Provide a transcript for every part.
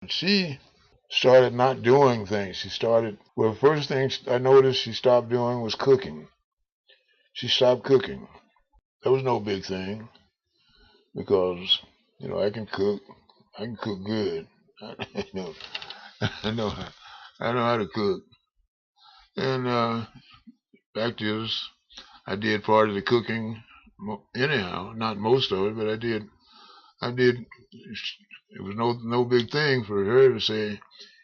She started not doing things. Well, first thing I noticed she stopped doing was cooking. She stopped cooking. That was no big thing because, I can cook. I can cook good. I know, I know, I know how to cook. And fact is, I did part of the cooking anyhow. Not most of it, but I did. I did. It was no big thing for her to say.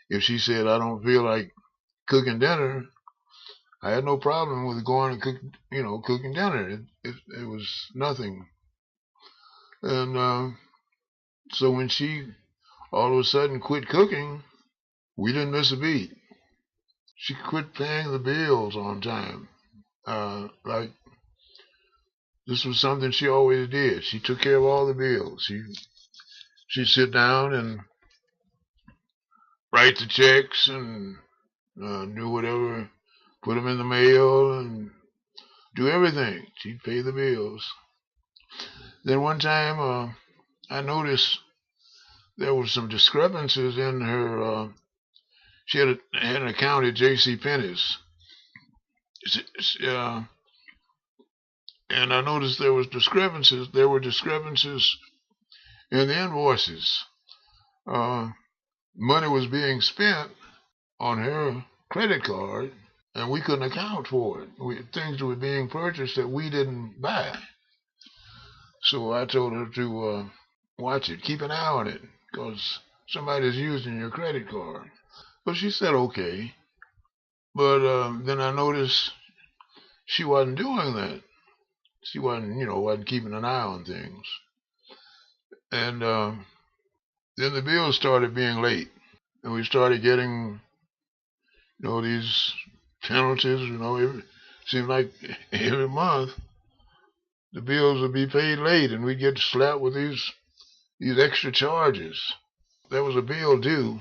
If she said I don't feel like cooking dinner, I had no problem with going and cooking dinner. It was nothing. And so when she all of a sudden quit cooking, we didn't miss a beat. She quit paying the bills on time. Like this was something she always did. She took care of all the bills. She'd sit down and write the checks and do whatever, put them in the mail and do everything. She'd pay the bills. Then one time I noticed there were some discrepancies in her. She had an account at J.C. Penney's. And I noticed there were discrepancies. There were discrepancies in the invoices. Money was being spent on her credit card, and we couldn't account for it. Things were being purchased that we didn't buy. So I told her to watch it, keep an eye on it, because somebody's using your credit card. But she said okay. But then I noticed she wasn't doing that. She wasn't keeping an eye on things. And then the bills started being late, and we started getting, these penalties. It seemed like every month the bills would be paid late, and we'd get slapped with these extra charges. There was a bill due.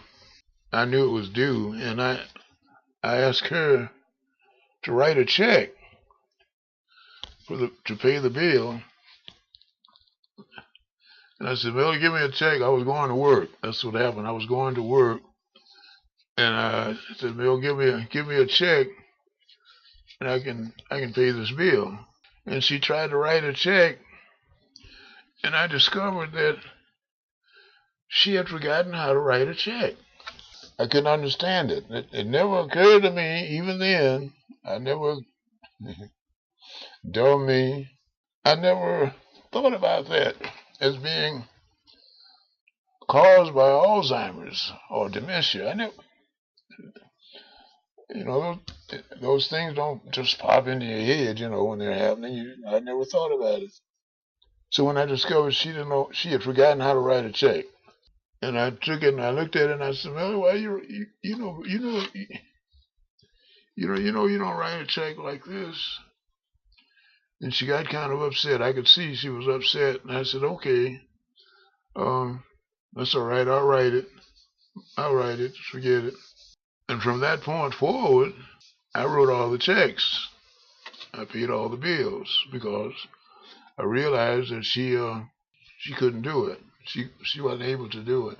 I knew it was due, and I asked her to write a check to pay the bill. And I said, "Millie, give me a check." I was going to work. That's what happened. I was going to work, and I said, "Millie, give me a check, and I can pay this bill." And she tried to write a check, and I discovered that she had forgotten how to write a check. I couldn't understand it. It never occurred to me, even then. Dumb me. I never thought about that as being caused by Alzheimer's or dementia. I never, those things don't just pop into your head, when they're happening. I never thought about it. So when I discovered she didn't know, she had forgotten how to write a check, and I took it and I looked at it and I said, "Millie, why you don't write a check like this?" And she got kind of upset. I could see she was upset, and I said, "Okay, that's all right. I'll write it. Just forget it." And from that point forward, I wrote all the checks. I paid all the bills because I realized that she couldn't do it. She wasn't able to do it.